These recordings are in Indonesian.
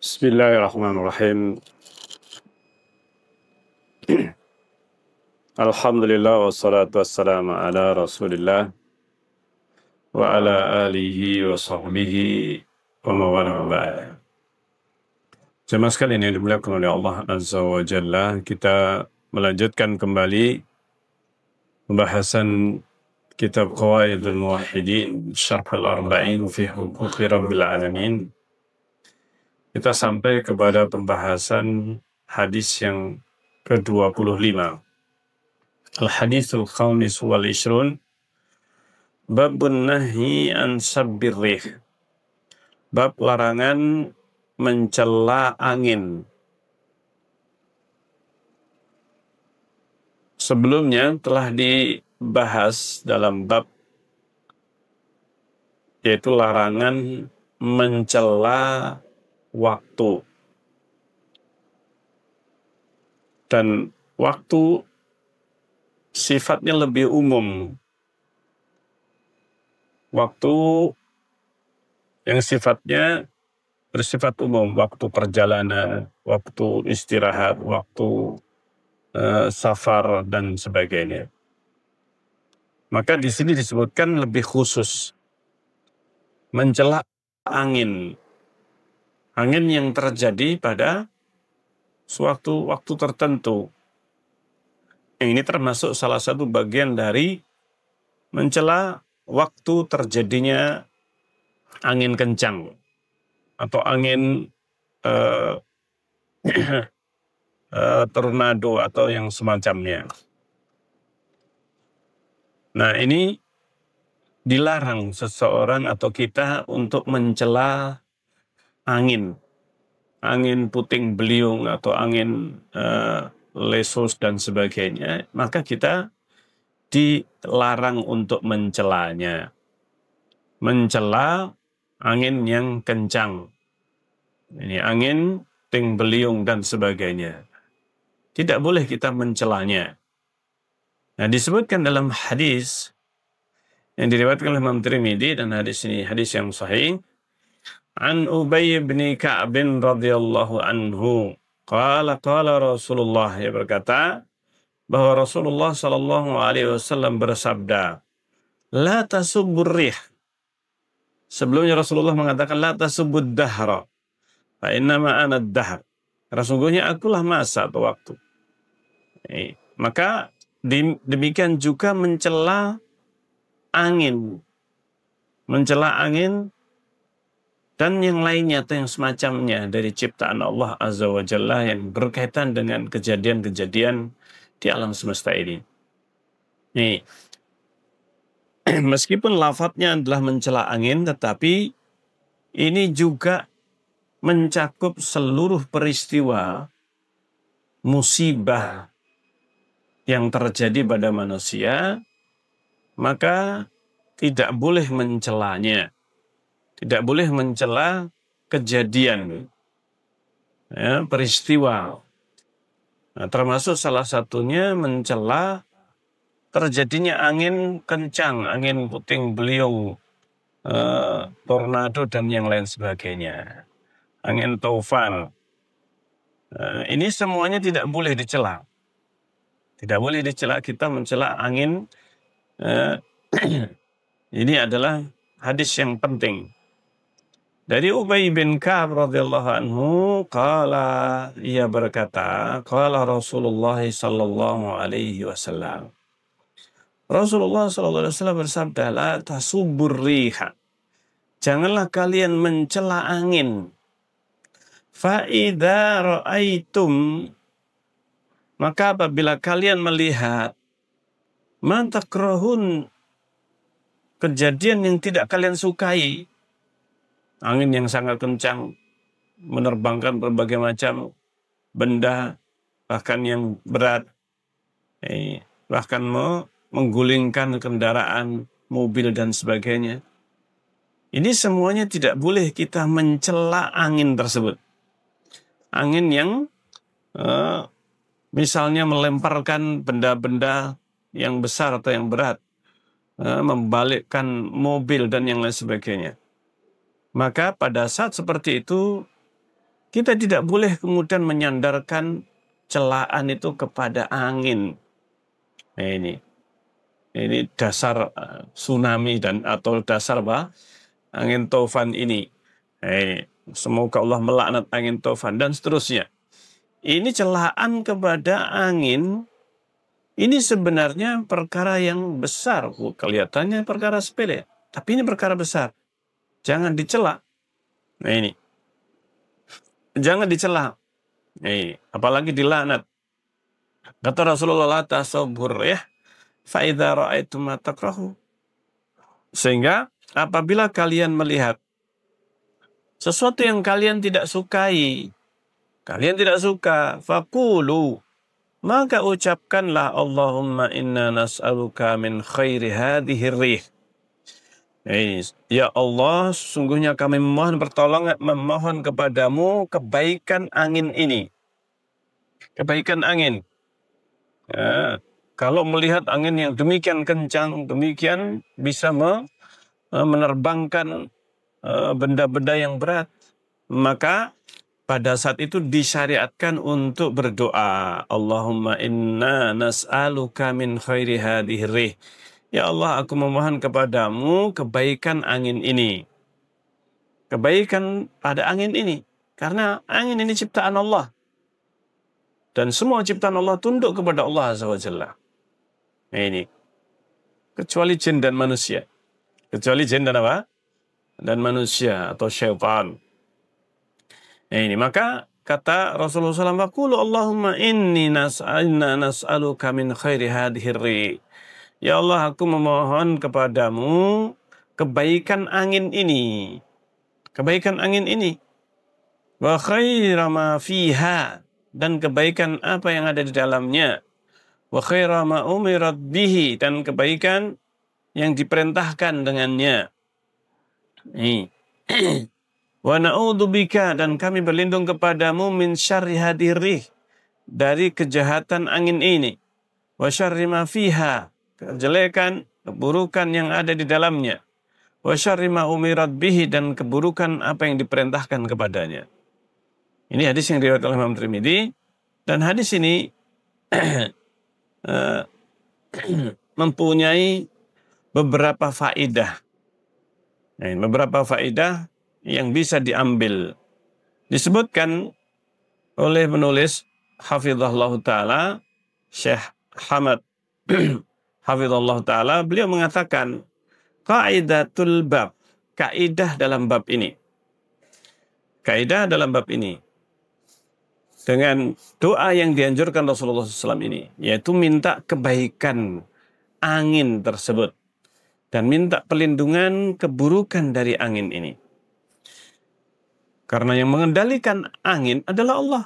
Bismillahirrahmanirrahim. Alhamdulillah wassalatu wassalamu ala Rasulillah wa ala alihi wa sahbihi wa mawala ba'd. Jemaah sekalian yang dimuliakan oleh Allah Azza wa Jalla, kita melanjutkan kembali pembahasan kitab Qawaidul Muwahhidin Syarh al-Arba'in fi Huquqi Rabbil Alamin. Kita sampai kepada pembahasan hadis yang ke-25. Al-Hadithul Khamis wal Ishrun, Babun Nahi an Sabbir Rih, bab larangan mencela angin. Sebelumnya telah dibahas dalam bab yaitu larangan mencela waktu. Dan waktu sifatnya lebih umum. Waktu yang sifatnya bersifat umum, waktu perjalanan, waktu istirahat, waktu safar dan sebagainya. Maka di sini disebutkan lebih khusus mencela angin. Angin yang terjadi pada suatu waktu tertentu. Ini termasuk salah satu bagian dari mencela waktu terjadinya angin kencang atau angin tornado atau yang semacamnya. Nah, ini dilarang seseorang atau kita untuk mencela angin puting beliung atau angin lesus dan sebagainya, maka kita dilarang untuk mencelanya. Mencela angin yang kencang. Ini angin puting beliung dan sebagainya. Tidak boleh kita mencelanya. Nah, disebutkan dalam hadis yang diriwayatkan oleh Imam Tirmidzi, dan hadis ini hadis yang sahih. An Ubay bin Ka'b radhiyallahu anhu qala Rasulullah, ya berkata bahwa Rasulullah sallallahu alaihi wasallam bersabda, la tasubbur rih. Sebelumnya Rasulullah mengatakan la tasubbud dahra fa innama ana ad-dahr. Sesungguhnya akulah masa atau waktu. Maka demikian juga mencela angin. Mencela angin dan yang lainnya atau yang semacamnya dari ciptaan Allah Azza wa Jalla yang berkaitan dengan kejadian-kejadian di alam semesta ini. Nih, meskipun lafadznya adalah mencela angin, tetapi ini juga mencakup seluruh peristiwa musibah yang terjadi pada manusia, maka tidak boleh mencelanya. Tidak boleh mencela kejadian, ya, peristiwa. Nah, termasuk salah satunya mencela terjadinya angin kencang, angin puting beliung, tornado dan yang lain sebagainya. Angin taufan. Ini semuanya tidak boleh dicela. Tidak boleh dicela, kita mencela angin. Ini adalah hadis yang penting. Dari Ubay bin Ka'b radhiyallahu anhu, ia berkata, qala Rasulullah sallallahu alaihi wasallam. Rasulullah sallallahu alaihi wasallam bersabda, la tasubbur riha. Janganlah kalian mencela angin. Fa idza ra'aitum, maka apabila kalian melihat ma takrahun, kejadian yang tidak kalian sukai, angin yang sangat kencang, menerbangkan berbagai macam benda, bahkan yang berat, bahkan menggulingkan kendaraan, mobil dan sebagainya. Ini semuanya tidak boleh kita mencela angin tersebut. Angin yang misalnya melemparkan benda-benda yang besar atau yang berat, membalikkan mobil dan yang lain sebagainya. Maka pada saat seperti itu Kita tidak boleh kemudian menyandarkan celaan itu kepada angin. Nah, ini dasar tsunami dan atau dasar apa? Angin taufan ini. Semoga Allah melaknat angin taufan dan seterusnya. Ini celaan kepada angin. Ini sebenarnya perkara yang besar. Kelihatannya perkara sepele, tapi ini perkara besar. Jangan dicela. Nah ini. Jangan dicela. Apalagi dilaknat. Kata Rasulullah, la tasabur ya. Fa idza ra'aitum ma takrahu. Sehingga apabila kalian melihat sesuatu yang kalian tidak sukai, kalian tidak suka, faqulu, maka ucapkanlah Allahumma inna nas'aluka min khairi hadhihi rih. Ya Allah, sungguhnya kami memohon pertolongan, memohon kepadamu kebaikan angin ini. Kebaikan angin. Ya, kalau melihat angin yang demikian kencang, demikian bisa menerbangkan benda-benda yang berat, maka pada saat itu disyariatkan untuk berdoa. Allahumma inna nas'aluka min khairi hadhihi rih. Ya Allah, aku memohon kepadamu kebaikan angin ini. Kebaikan pada angin ini. Karena angin ini ciptaan Allah. Dan semua ciptaan Allah tunduk kepada Allah Azza wa Jalla. Nah ini. Kecuali jin dan manusia. Kecuali jin dan apa? Dan manusia atau syaitan. Nah ini. Maka kata Rasulullah SAW, Qulu Allahumma inni nas'aluka min khairi hadhihi rih. Ya Allah, aku memohon kepadamu kebaikan angin ini. Kebaikan angin ini. Wa khaira ma fiha. Dan kebaikan apa yang ada di dalamnya. Wa khaira ma umirat bihi. Dan kebaikan yang diperintahkan dengannya. Wa na'udzubika. Dan kami berlindung kepadamu min syarri hadhihi rih. Dari kejahatan angin ini. Wa syarri ma fiha. Kejelekan, keburukan yang ada di dalamnya. Wa syarri ma umirat bihi. Dan keburukan apa yang diperintahkan kepadanya. Ini hadis yang diriwayatkan oleh Imam Tirmidzi, dan hadis ini mempunyai beberapa faedah. Beberapa faedah yang bisa diambil. Disebutkan oleh penulis Hafizahullah Ta'ala, Syekh Hamad Hafizahullah Ta'ala, beliau mengatakan, Qaidatul bab, kaidah dalam bab ini. Kaidah dalam bab ini. Dengan doa yang dianjurkan Rasulullah SAW ini, yaitu minta kebaikan angin tersebut dan minta pelindungan keburukan dari angin ini. Karena yang mengendalikan angin adalah Allah.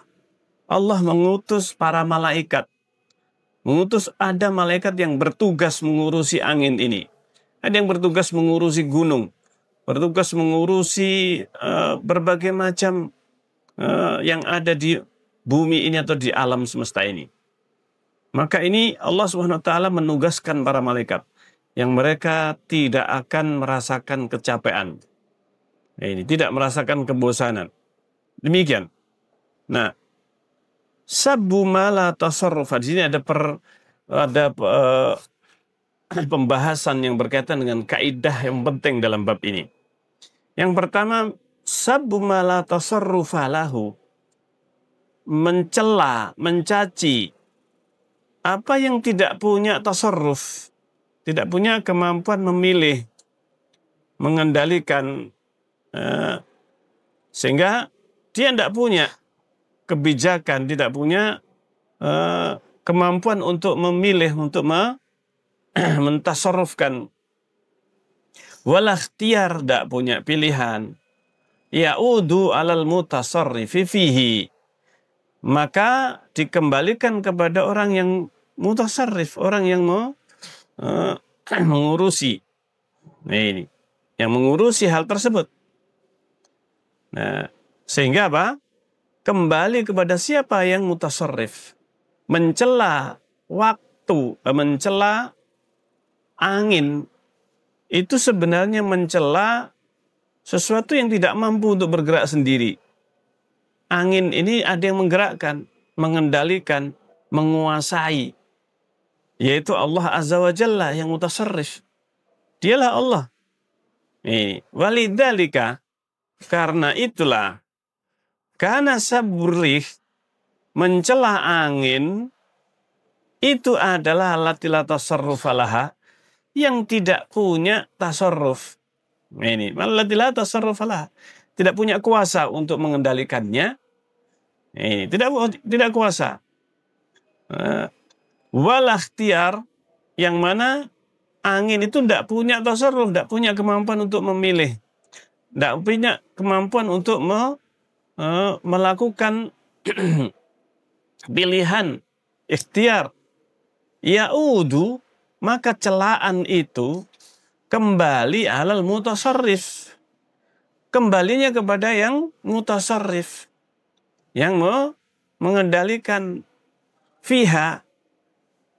Allah mengutus para malaikat, mengutus ada malaikat yang bertugas mengurusi angin ini. Ada yang bertugas mengurusi gunung, bertugas mengurusi berbagai macam yang ada di bumi ini atau di alam semesta ini. Maka ini Allah Subhanahu wa taala menugaskan para malaikat yang mereka tidak akan merasakan kecapean. Ini tidak merasakan kebosanan. Demikian. Nah, sabbu mala tasarruf. Di sini ada pembahasan yang berkaitan dengan kaidah yang penting dalam bab ini. Yang pertama, sabbu mala tasarrufa lahu. Mencela, mencaci apa yang tidak punya tasarruf, tidak punya kemampuan memilih, mengendalikan, sehingga dia tidak punya kebijakan, tidak punya kemampuan untuk memilih, untuk mentasarrufkan. Wal ikhtiyar, tidak punya pilihan. Ya'udu alal mutasarrifi fihi. Maka dikembalikan kepada orang yang mutasarrif, orang yang mengurusi. Nah ini, yang mengurusi hal tersebut. Nah, sehingga apa? Kembali kepada siapa yang mutasarrif. Mencela waktu, mencela angin, itu sebenarnya mencela sesuatu yang tidak mampu untuk bergerak sendiri. angin ini ada yang menggerakkan, mengendalikan, menguasai. Yaitu Allah Azza wa Jalla yang mutasarrif. Dialah Allah. Walidzalika, karena itulah, karena sabrih, mencela angin, itu adalah latila tasarrufalaha, yang tidak punya tasarruf. Ini, latila tasarrufalaha, tidak punya kuasa untuk mengendalikannya. Ini, tidak kuasa. Wal ikhtiyar, yang mana angin itu tidak punya tasarruf, tidak punya kemampuan untuk memilih, tidak punya kemampuan untuk melakukan pilihan, ikhtiar. Ya'udu, maka celaan itu kembali alal mutasarrif. Kembalinya kepada yang mutasarrif, yang mengendalikan fiha,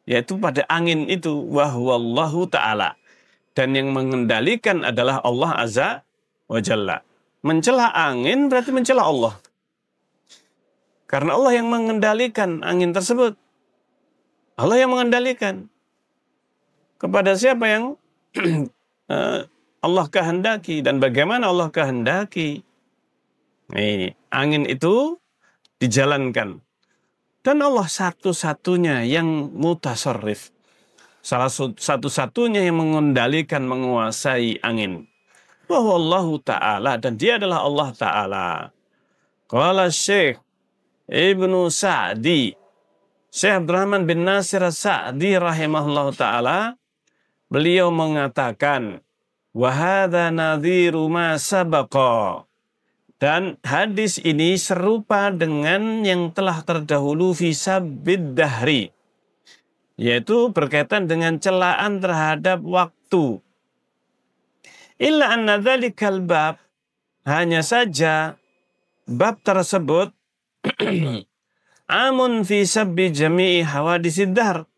yaitu pada angin itu, wahwallahu ta'ala. Dan yang mengendalikan adalah Allah Azza wa Jalla. Mencela angin berarti mencela Allah. Karena Allah yang mengendalikan angin tersebut. Allah yang mengendalikan. Kepada siapa yang Allah kehendaki dan bagaimana Allah kehendaki. Ini, angin itu dijalankan. Dan Allah satu-satunya yang mutasarrif. Salah satu-satunya yang mengendalikan, menguasai angin. Wahwallahu ta'ala, dan dia adalah Allah ta'ala. Qala Syekh Ibnu Sa'di, Syekh Abdurrahman bin Nasir Sa'di rahimahullah ta'ala, beliau mengatakan, wahadha nadhiru ma sabaqa. Dan hadis ini serupa dengan yang telah terdahulu fi sabbid dahri, yaitu berkaitan dengan celaan terhadap waktu. Illa anna dhalikal bab, hanya saja bab tersebut amun fi sabbi jami'i hawadisid dahr,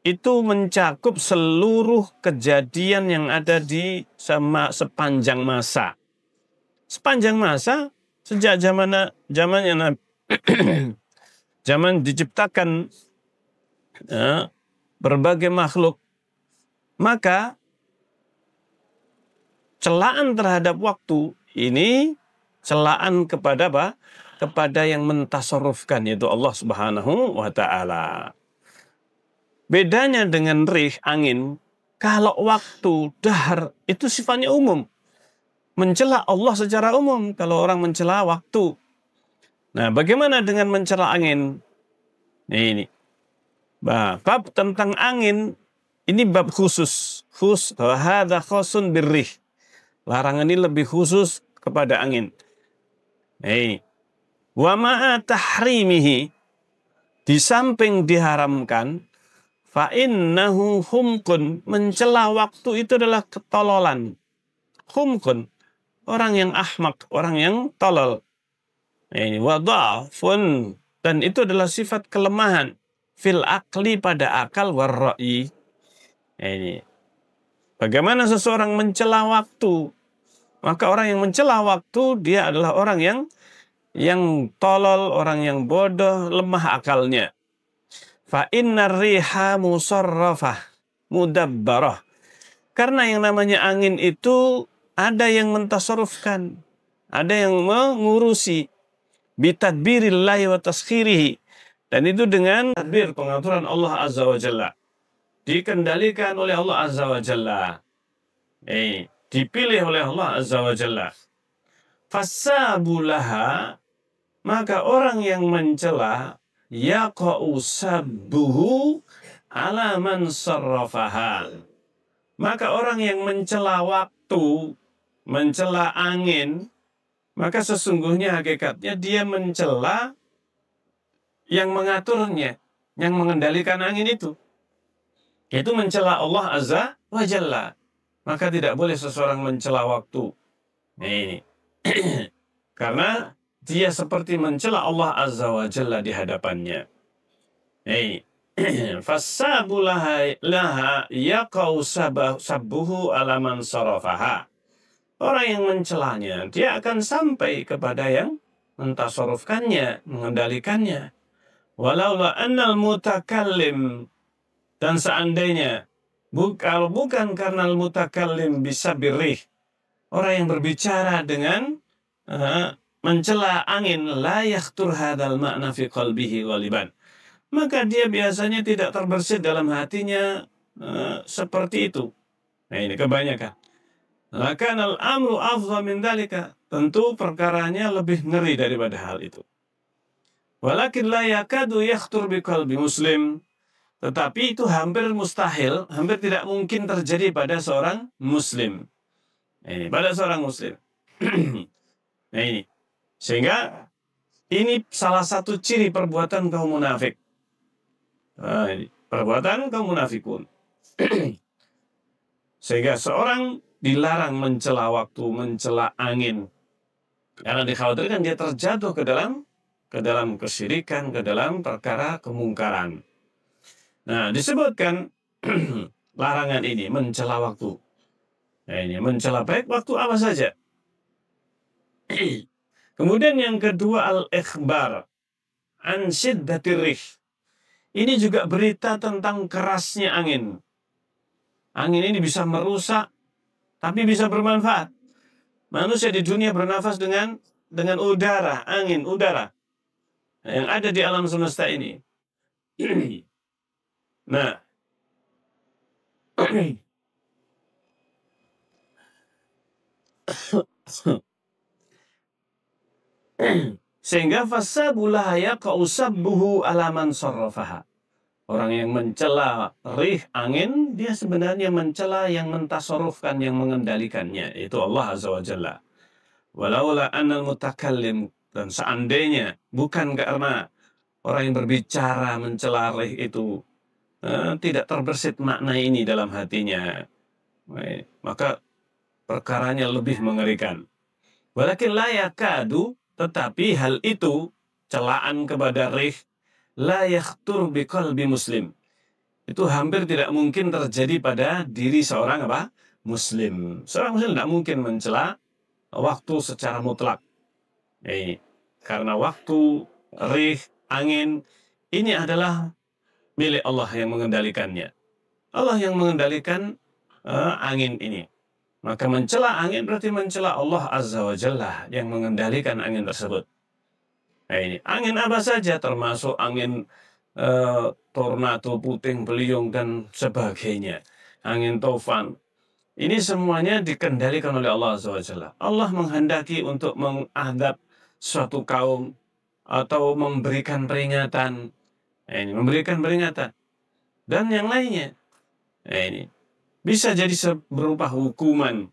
itu mencakup seluruh kejadian yang ada di sepanjang masa. Sepanjang masa, sejak zaman zaman diciptakan berbagai makhluk, maka celaan terhadap waktu ini celaan kepada apa? Kepada yang mentasarrufkan, yaitu Allah Subhanahu wa ta'ala. Bedanya dengan rih, angin, kalau waktu, dahar, itu sifatnya umum. Mencela Allah secara umum, kalau orang mencela waktu. Nah, bagaimana dengan mencela angin? Ini. Bab tentang angin, ini bab khusus. Hadza khusun birrih. Larangan ini lebih khusus kepada angin. Wa ma'a tahrimihi, di samping diharamkan, fa innahu humkun, mencela waktu itu adalah ketololan. Humkun, orang yang ahmak, orang yang tolol. Wa dha'fun, dan itu adalah sifat kelemahan fil akli, pada akal, war ra'yi. Ini. Bagaimana seseorang mencela waktu? Maka orang yang mencela waktu, dia adalah orang yang tolol, orang yang bodoh, lemah akalnya. Fa innar riha musarrafah mudabbarah. Karena yang namanya angin itu ada yang mentasarrufkan, ada yang mengurusi, bitadbirillahi wa taskhirihi. Dan itu dengan tadbir, pengaturan Allah Azza wa Jalla. Dikendalikan oleh Allah Azza wa Jalla. Dipilih oleh Allah Azza wa Jalla. Fasabulaha, maka orang yang mencela, yaqa'u sabbuhu ala man sarrafaha. Maka orang yang mencela waktu, mencela angin, maka sesungguhnya hakikatnya dia mencela yang mengaturnya, yang mengendalikan angin itu. Yaitu mencela Allah Azza wa Jalla. Maka tidak boleh seseorang mencela waktu. Ini. Karena dia seperti mencela Allah Azza wa Jalla di hadapannya. Fasabulaha laha yaqau sabbuhu ala man sarafaha. Orang yang mencelanya, dia akan sampai kepada yang mentasarrufkannya, mengendalikannya. Walaula annal mutakallim, dan seandainya kalau bukan karena al-mutakallim bisa birih, orang yang berbicara dengan mencela angin, la yakhtur hadzal ma'na fi qalbihi ghaliban, maka dia biasanya tidak terbersit dalam hatinya seperti itu. Nah, ini kebanyakan. Lakan al-amru afdha min dalika, tentu perkaranya lebih ngeri daripada hal itu. Walakin la yakadu yakhtur bi qalbi muslim, tetapi itu hampir mustahil, hampir tidak mungkin terjadi pada seorang muslim. Ini pada seorang muslim. Nah, ini. Sehingga ini salah satu ciri perbuatan kaum munafik. Nah, ini. Perbuatan kaum munafikun. Sehingga seorang dilarang mencela waktu, mencela angin. Karena dikhawatirkan dia terjatuh ke dalam kesyirikan, ke dalam perkara kemungkaran. Nah, disebutkan larangan ini mencela waktu. Nah, ini mencela baik waktu apa saja. Kemudian yang kedua, al-ikhbar an syiddatir rih. Ini juga berita tentang kerasnya angin. Angin ini bisa merusak, tapi bisa bermanfaat. Manusia di dunia bernafas dengan udara, angin, udara yang ada di alam semesta ini. Nah, sehingga fasabulah yaqusabbuhu alaman sarrafaha. Orang yang mencela rih angin, dia sebenarnya mencela yang mentasarrufkan, yang mengendalikannya, itu Allah Azza wa Jalla. Walaula annal mutakallim, dan seandainya bukan karena orang yang berbicara mencela rih itu tidak terbersit makna ini dalam hatinya, maka perkaranya lebih mengerikan. Walakin la yakadu, tetapi hal itu, celaan kepada rih, la yakhtur bi qalbi muslim, itu hampir tidak mungkin terjadi pada diri seorang muslim. Seorang muslim tidak mungkin mencela waktu secara mutlak. Karena waktu, rih, angin ini adalah milik Allah yang mengendalikannya. Allah yang mengendalikan angin ini. Maka mencela angin berarti mencela Allah Azza wa Jalla yang mengendalikan angin tersebut. Nah, ini angin apa saja, termasuk angin tornado, puting beliung dan sebagainya, angin taufan. Ini semuanya dikendalikan oleh Allah Azza wa Jalla. Allah menghendaki untuk mengadab suatu kaum atau memberikan peringatan. Nah, ini memberikan peringatan dan yang lainnya. Nah, ini bisa jadi berupa hukuman,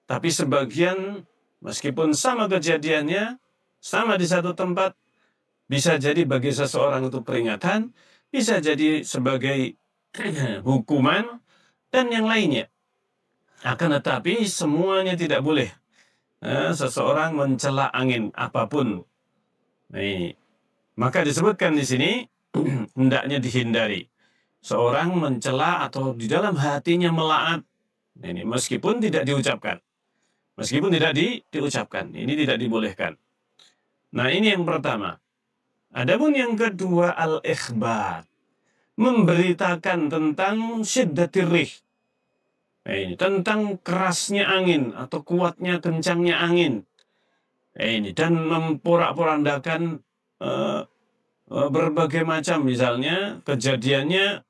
tapi sebagian meskipun sama kejadiannya, sama di satu tempat, bisa jadi bagi seseorang itu peringatan, bisa jadi sebagai hukuman dan yang lainnya. Akan tetapi semuanya tidak boleh seseorang mencela angin apapun. Nah, maka disebutkan di sini hendaknya dihindari seorang mencela atau di dalam hatinya melaknat. Ini meskipun tidak diucapkan. Meskipun tidak diucapkan, ini tidak dibolehkan. Nah, ini yang pertama. Adapun yang kedua, al-ikhbar, memberitakan tentang syiddatir rih. Nah, ini tentang kerasnya angin atau kuatnya, kencangnya angin. Nah, ini dan memporak-porandakan berbagai macam, misalnya kejadiannya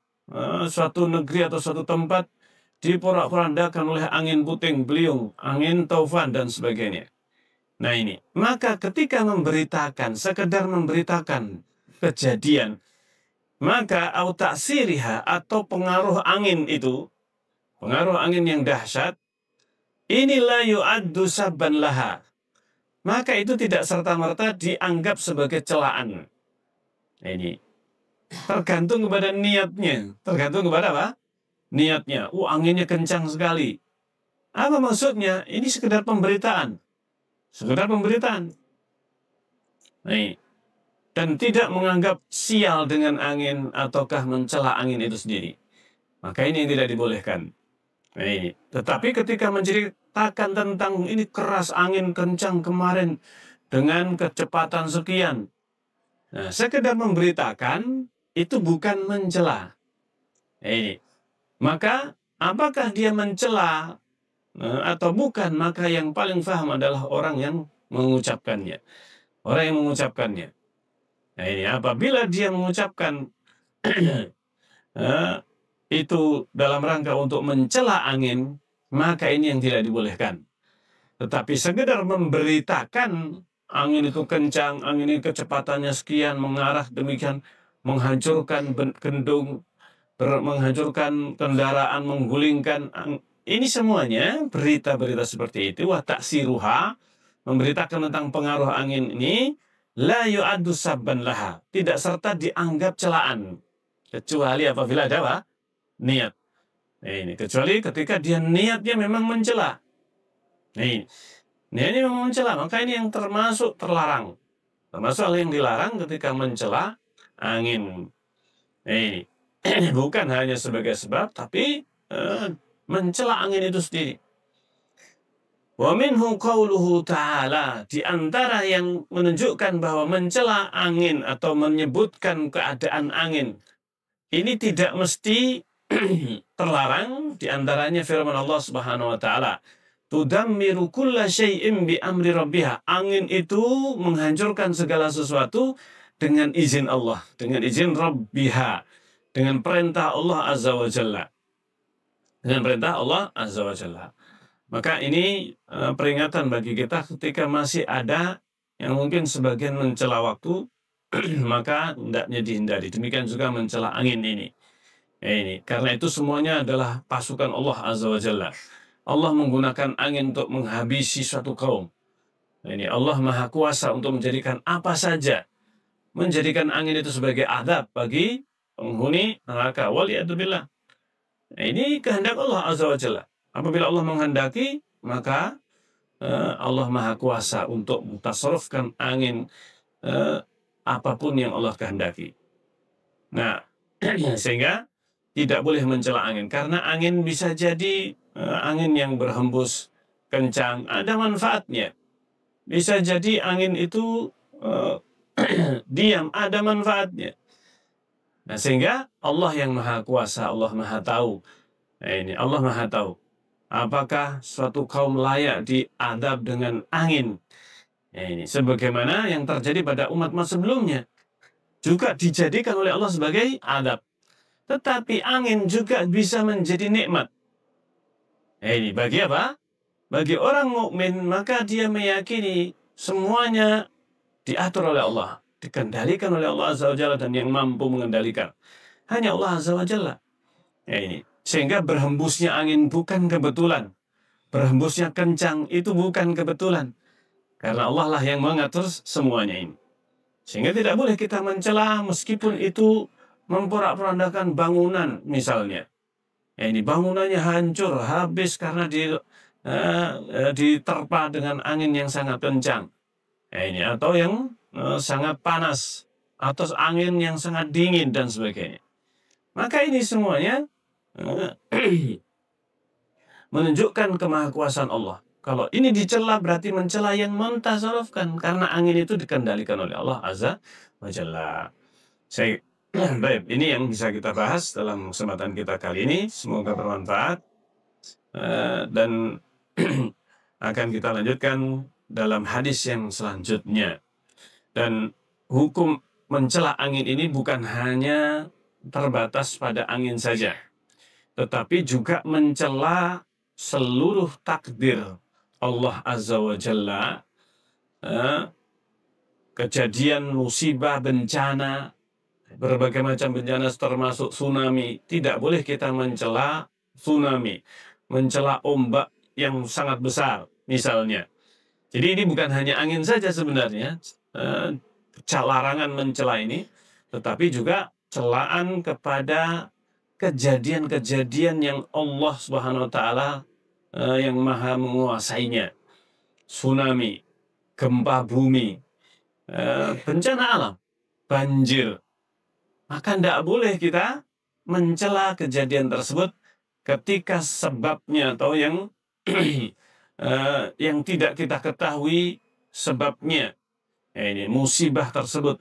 suatu negeri atau suatu tempat diporak-porandakan oleh angin puting beliung, angin taufan dan sebagainya. Nah, ini maka ketika memberitakan, sekedar memberitakan kejadian, maka au ta'siriha, atau pengaruh angin itu, pengaruh angin yang dahsyat, inilah yu'addu sabban laha, maka itu tidak serta-merta dianggap sebagai celaan. Nah, ini tergantung kepada niatnya. Tergantung kepada apa? Niatnya. Anginnya kencang sekali. Apa maksudnya? Ini sekedar pemberitaan. Sekedar pemberitaan. Nah, dan tidak menganggap sial dengan angin ataukah mencela angin itu sendiri. Maka ini yang tidak dibolehkan. Nah, tetapi ketika menceritakan tentang ini keras angin kencang kemarin dengan kecepatan sekian. Nah, sekedar memberitakan itu bukan mencela. Ini. Maka apakah dia mencela atau bukan? Maka yang paling paham adalah orang yang mengucapkannya. Orang yang mengucapkannya. Nah, ini apabila dia mengucapkan itu dalam rangka untuk mencela angin, maka ini yang tidak dibolehkan. Tetapi sekedar memberitakan angin itu kencang, angin ini kecepatannya sekian, mengarah demikian, menghancurkan gendung, menghancurkan kendaraan, menggulingkan. Ini semuanya berita-berita seperti itu. Wa ta'siruha, memberitakan tentang pengaruh angin ini, la yu'addu sabban laha, tidak serta dianggap celaan. Kecuali apabila ada apa? Niat. Nah, ini kecuali ketika dia niatnya memang mencela. Nah, ini memang mencela, maka ini yang termasuk terlarang. Termasuk hal yang dilarang ketika mencela angin. Nah, ini bukan hanya sebagai sebab, tapi mencela angin itu sendiri. Wa minhu qauluhu ta'ala, di antara yang menunjukkan bahwa mencela angin atau menyebutkan keadaan angin ini tidak mesti terlarang, di antaranya firman Allah Subhanahu wa taala, tudammiru kulla syai'in bi amri rabbiha. Angin itu menghancurkan segala sesuatu dengan izin Allah, dengan izin Rabbiha, dengan perintah Allah Azza wa Jalla. Dengan perintah Allah Azza wa Jalla. Maka ini peringatan bagi kita ketika masih ada yang mungkin sebagian mencela waktu, maka hendaknya dihindari. Demikian juga mencela angin ini. Ini karena itu semuanya adalah pasukan Allah Azza wa Jalla. Allah menggunakan angin untuk menghabisi suatu kaum. Ini Allah Maha Kuasa untuk menjadikan apa saja, menjadikan angin itu sebagai adab bagi penghuni neraka. Waliyadzubillah. Nah, ini kehendak Allah Azza wa Jalla. Apabila Allah menghendaki, maka Allah Maha Kuasa untuk mentasarrufkan angin apapun yang Allah kehendaki. Nah, sehingga tidak boleh mencela angin, karena angin bisa jadi angin yang berhembus kencang, ada manfaatnya. Bisa jadi angin itu diam, ada manfaatnya. Nah, sehingga Allah yang Maha Kuasa, Allah Maha Tahu. Nah, ini Allah Maha Tahu. Apakah suatu kaum layak diadab dengan angin? Nah, ini sebagaimana yang terjadi pada umat sebelumnya. Juga dijadikan oleh Allah sebagai adab. Tetapi angin juga bisa menjadi nikmat. Nah, ini bagi apa? Bagi orang mukmin, maka dia meyakini semuanya diatur oleh Allah, dikendalikan oleh Allah Azza wa Jalla, dan yang mampu mengendalikan hanya Allah Azza wa Jalla. Nah, ini sehingga berhembusnya angin bukan kebetulan, berhembusnya kencang itu bukan kebetulan, karena Allah lah yang mengatur semuanya ini. Sehingga tidak boleh kita mencela meskipun itu memporak-porandakan bangunan misalnya. Ya, ini bangunannya hancur habis karena diterpa dengan angin yang sangat kencang. Ya, ini atau yang sangat panas, atau angin yang sangat dingin dan sebagainya. Maka ini semuanya menunjukkan kemahakuasaan Allah. Kalau ini dicela berarti mencela yang mentasarrufkan, karena angin itu dikendalikan oleh Allah Azza wa Jalla. Baik, ini yang bisa kita bahas dalam kesempatan kita kali ini. Semoga bermanfaat dan akan kita lanjutkan dalam hadis yang selanjutnya. Dan hukum mencela angin ini bukan hanya terbatas pada angin saja, tetapi juga mencela seluruh takdir Allah Azza wa Jalla, kejadian musibah, bencana, berbagai macam bencana termasuk tsunami. Tidak boleh kita mencela tsunami, mencela ombak yang sangat besar misalnya. Jadi ini bukan hanya angin saja sebenarnya, larangan mencela ini, tetapi juga celaan kepada kejadian-kejadian yang Allah Subhanahu wa taala yang maha menguasainya. Tsunami, gempa bumi, bencana alam, banjir. Maka tidak boleh kita mencela kejadian tersebut ketika sebabnya atau yang yang tidak kita ketahui sebabnya. Ini musibah tersebut.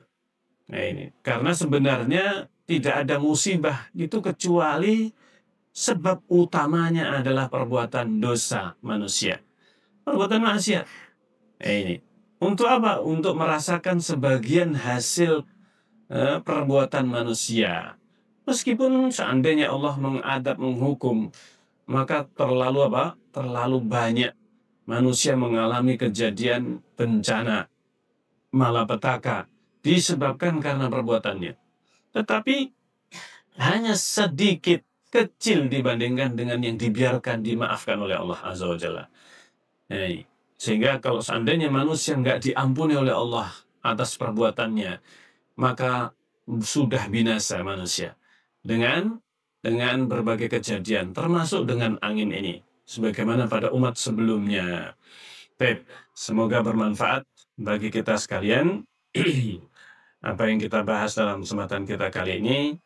Ini karena sebenarnya tidak ada musibah itu kecuali sebab utamanya adalah perbuatan dosa manusia, perbuatan maksiat. Ini untuk apa? Untuk merasakan sebagian hasil perbuatan manusia. Meskipun seandainya Allah mengadab, menghukum, maka terlalu apa? Terlalu banyak manusia mengalami kejadian bencana, malapetaka, disebabkan karena perbuatannya. Tetapi hanya sedikit, kecil dibandingkan dengan yang dibiarkan, dimaafkan oleh Allah Azza wa Jalla. Sehingga kalau seandainya manusia nggak diampuni oleh Allah atas perbuatannya, maka sudah binasa manusia dengan berbagai kejadian, termasuk dengan angin ini, sebagaimana pada umat sebelumnya. Baik, semoga bermanfaat bagi kita sekalian. Apa yang kita bahas dalam kesempatan kita kali ini,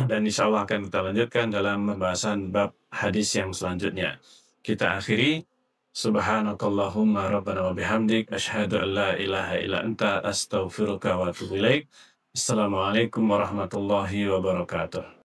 dan insya Allah akan kita lanjutkan dalam pembahasan bab hadis yang selanjutnya. Kita akhiri. Subhanakallahumma rabbana wa bihamdik asyhadu an la ilaha illa anta astaghfiruka wa atubu ilaik. Assalamualaikum warahmatullahi wabarakatuh.